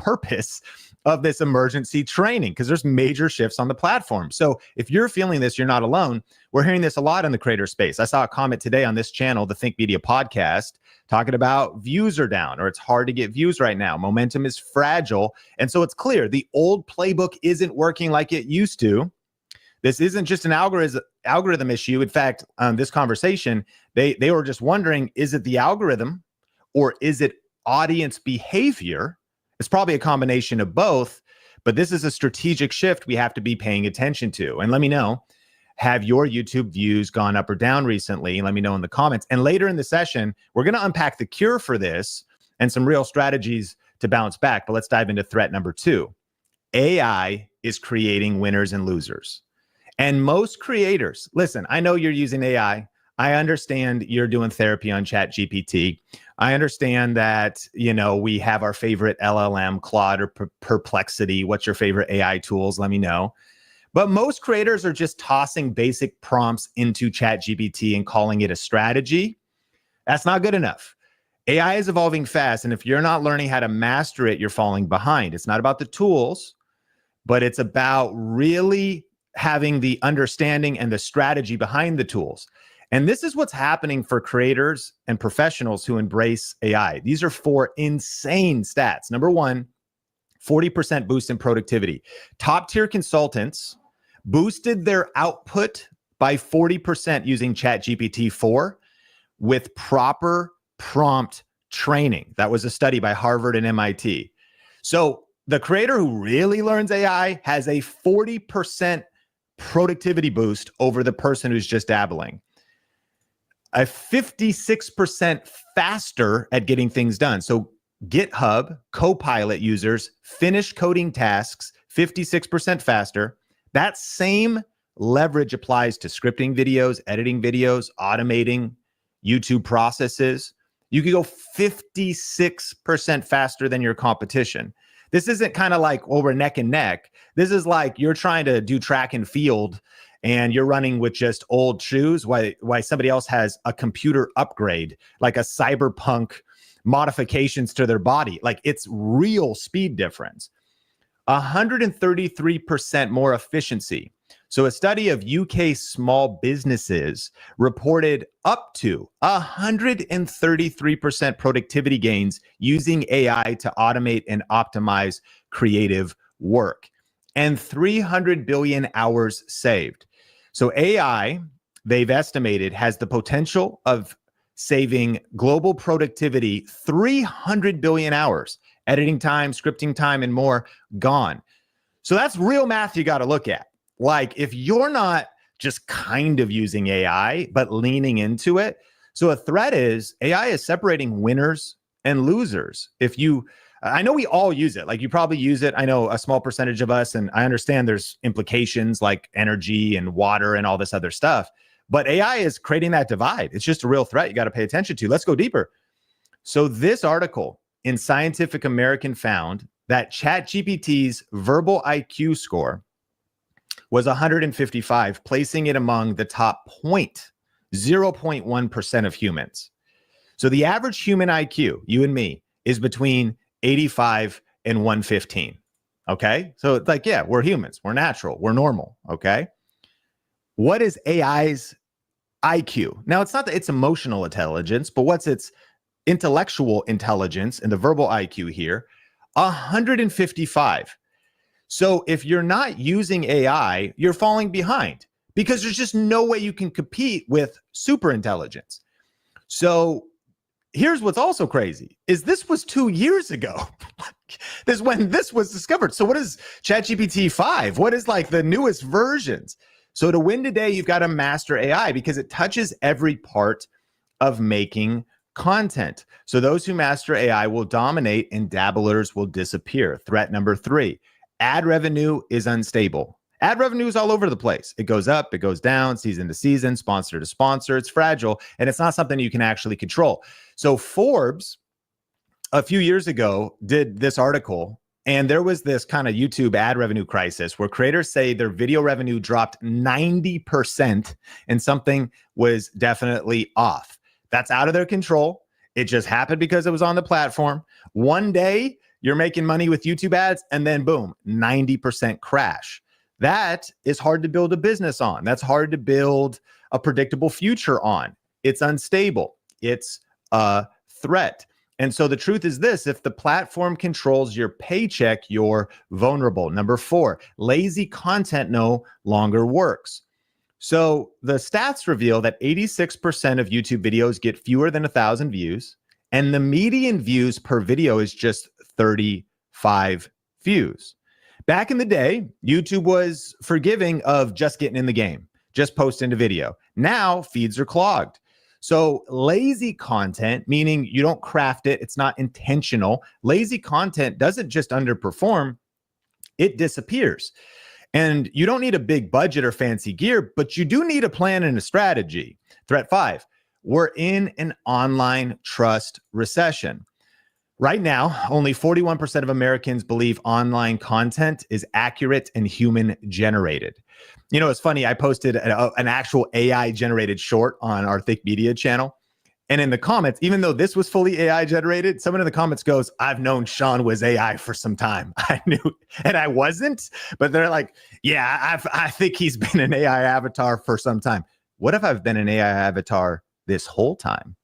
purpose of this emergency training, because there's major shifts on the platform. So if you're feeling this, you're not alone. We're hearing this a lot in the creator space. I saw a comment today on this channel, the Think Media podcast, talking about views are down, or it's hard to get views right now. Momentum is fragile. And so it's clear the old playbook isn't working like it used to. This isn't just an algorithm issue. In fact, this conversation, they were just wondering, is it the algorithm or is it audience behavior? It's probably a combination of both, but this is a strategic shift we have to be paying attention to. And let me know, have your YouTube views gone up or down recently? Let me know in the comments. And later in the session, we're going to unpack the cure for this and some real strategies to bounce back. But let's dive into threat number 2. AI is creating winners and losers. And most creators, listen, I know you're using AI. I understand you're doing therapy on ChatGPT. I understand that, we have our favorite LLM, Claude or Perplexity. What's your favorite AI tools? Let me know. But most creators are just tossing basic prompts into ChatGPT and calling it a strategy. That's not good enough. AI is evolving fast. And if you're not learning how to master it, you're falling behind. It's not about the tools, but it's about really having the understanding and the strategy behind the tools. And this is what's happening for creators and professionals who embrace AI. These are 4 insane stats. Number 1, 40% boost in productivity. Top tier consultants boosted their output by 40% using ChatGPT 4 with proper prompt training. That was a study by Harvard and MIT. So the creator who really learns AI has a 40% productivity boost over the person who's just dabbling. A 56% faster at getting things done. So GitHub Copilot users finish coding tasks 56% faster. That same leverage applies to scripting videos, editing videos, automating YouTube processes. You can go 56% faster than your competition. This isn't kind of like, we're neck and neck. This is like you're trying to do track and field and you're running with just old shoes why somebody else has a computer upgrade, like a cyberpunk modifications to their body. Like, it's real speed difference. 133% more efficiency. So a study of UK small businesses reported up to 133% productivity gains using AI to automate and optimize creative work, and 300 billion hours saved. So AI, they've estimated, has the potential of saving global productivity 300 billion hours, editing time, scripting time, and more gone. So that's real math you got to look at. Like, if you're not just kind of using AI, but leaning into it. So a threat is AI is separating winners and losers. I know we all use it. Like, you probably use it. I know a small percentage of us, and I understand there's implications like energy and water and all this other stuff. But AI is creating that divide. It's just a real threat you got to pay attention to. Let's go deeper. So this article in Scientific American found that ChatGPT's verbal IQ score was 155, placing it among the top 0.1% of humans. So the average human IQ, you and me, is between 85 and 115. Okay? So it's like, yeah, we're humans. We're natural. We're normal. Okay? What is AI's IQ? Now, it's not that it's emotional intelligence, but what's its intellectual intelligence and the verbal IQ here? 155. So if you're not using AI, you're falling behind because there's just no way you can compete with super intelligence. So here's what's also crazy is this was 2 years ago. This is when this was discovered. So what is ChatGPT 5? What is like the newest versions? So to win today, you've got to master AI because it touches every part of making content. So those who master AI will dominate and dabblers will disappear. Threat number 3. Ad revenue is unstable. Ad revenue is all over the place. It goes up, it goes down, season to season, sponsor to sponsor. It's fragile, and it's not something you can actually control. So Forbes, a few years ago, did this article, and there was this kind of YouTube ad revenue crisis where creators say their video revenue dropped 90% and something was definitely off. That's out of their control. It just happened because it was on the platform. One day, you're making money with YouTube ads, and then boom, 90% crash. That is hard to build a business on. That's hard to build a predictable future on. It's unstable. It's a threat. And so the truth is this: if the platform controls your paycheck, you're vulnerable. Number 4, lazy content no longer works. So the stats reveal that 86% of YouTube videos get fewer than 1,000 views, and the median views per video is just 35 views. Back in the day, YouTube was forgiving of just getting in the game, just posting a video. Now feeds are clogged. So lazy content, meaning you don't craft it, it's not intentional. Lazy content doesn't just underperform, it disappears. And you don't need a big budget or fancy gear, but you do need a plan and a strategy. Threat 5, we're in an online trust recession. Right now, only 41% of Americans believe online content is accurate and human generated. You know, it's funny, I posted an actual AI generated short on our Think Media channel. And in the comments, even though this was fully AI generated, someone in the comments goes, I've known Sean was AI for some time. I knew, and I wasn't, but they're like, yeah, I think he's been an AI avatar for some time. What if I've been an AI avatar this whole time,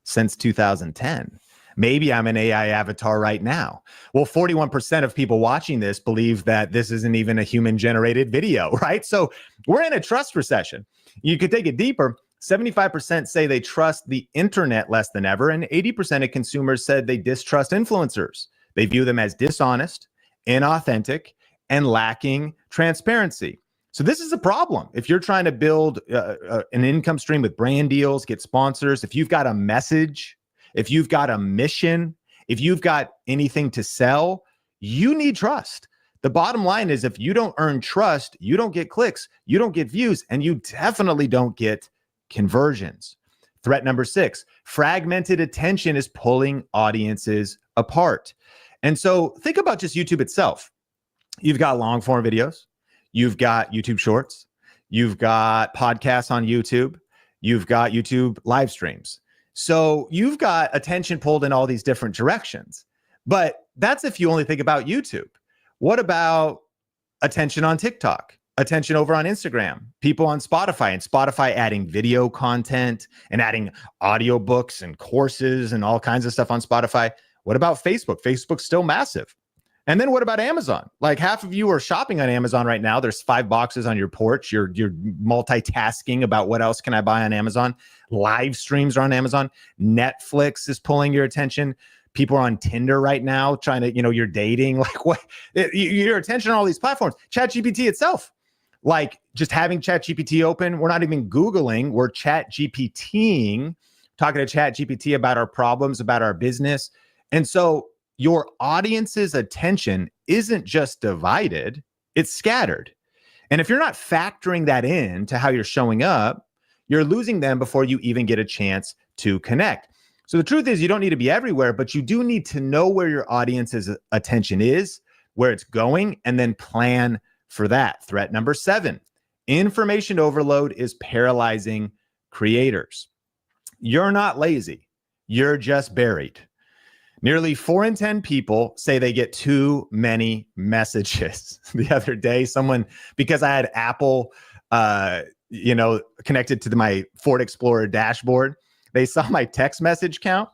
since 2010? Maybe I'm an AI avatar right now. Well, 41% of people watching this believe that this isn't even a human generated video, right? So we're in a trust recession. You could take it deeper. 75% say they trust the internet less than ever, and 80% of consumers said they distrust influencers. They view them as dishonest, inauthentic, and lacking transparency. So this is a problem. If you're trying to build an income stream with brand deals, get sponsors, if you've got a message, if you've got a mission, if you've got anything to sell, you need trust. The bottom line is, if you don't earn trust, you don't get clicks, you don't get views, and you definitely don't get conversions. Threat number 6, fragmented attention is pulling audiences apart. And so think about just YouTube itself. You've got long form videos, you've got YouTube shorts, you've got podcasts on YouTube, you've got YouTube live streams. So you've got attention pulled in all these different directions. But that's if you only think about YouTube. What about attention on TikTok? Attention over on Instagram, people on Spotify, and Spotify adding video content and adding audiobooks and courses and all kinds of stuff on Spotify. What about Facebook? Facebook's still massive. And then what about Amazon? Like, half of you are shopping on Amazon right now. There's 5 boxes on your porch. You're multitasking about what else can I buy on Amazon. Live streams are on Amazon. Netflix is pulling your attention. People are on Tinder right now trying to, you're dating. Like, what? Your attention on all these platforms. ChatGPT itself. Like, just having ChatGPT open, we're not even Googling, we're ChatGPTing, talking to ChatGPT about our problems, about our business. And so your audience's attention isn't just divided, it's scattered. And if you're not factoring that in to how you're showing up, you're losing them before you even get a chance to connect. So the truth is, you don't need to be everywhere, but you do need to know where your audience's attention is, where it's going, and then plan for that. Threat number 7, information overload is paralyzing creators. You're not lazy, you're just buried. Nearly 4 in 10 people say they get too many messages. The other day, someone, because I had Apple, connected to my Ford Explorer dashboard, they saw my text message count,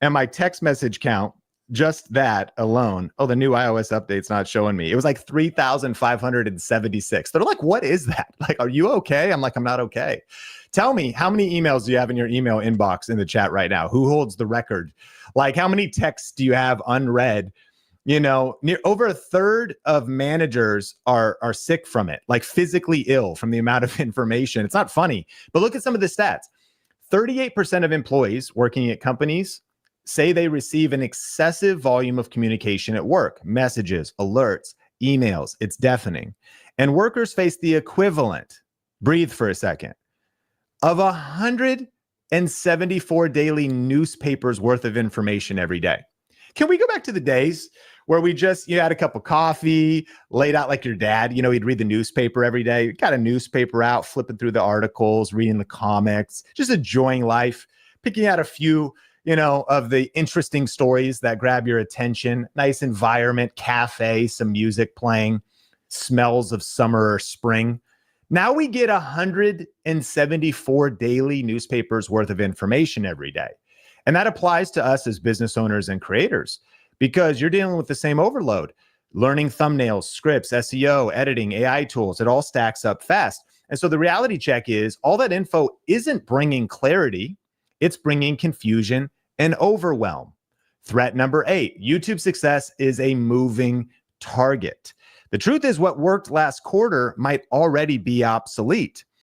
and my text message count, just that alone. Oh, the new iOS update's not showing me. It was like 3,576. They're like, what is that? Like, are you okay? I'm like, I'm not okay. Tell me, how many emails do you have in your email inbox in the chat right now? Who holds the record? Like, how many texts do you have unread? Over a third of managers are sick from it, like physically ill from the amount of information. It's not funny, but look at some of the stats. 38% of employees working at companies say they receive an excessive volume of communication at work, messages, alerts, emails. It's deafening. And workers face the equivalent, breathe for a second, of 174 daily newspapers worth of information every day. Can we go back to the days where we just, had a cup of coffee, laid out like your dad, he'd read the newspaper every day, got a newspaper out, flipping through the articles, reading the comics, just enjoying life, picking out a few of the interesting stories that grab your attention. Nice environment, cafe, some music playing, smells of summer or spring. Now we get 174 daily newspapers worth of information every day. And that applies to us as business owners and creators because you're dealing with the same overload. Learning thumbnails, scripts, SEO, editing, AI tools, it all stacks up fast. And so the reality check is all that info isn't bringing clarity, it's bringing confusion and overwhelm. Threat number 8, YouTube success is a moving target. The truth is what worked last quarter might already be obsolete.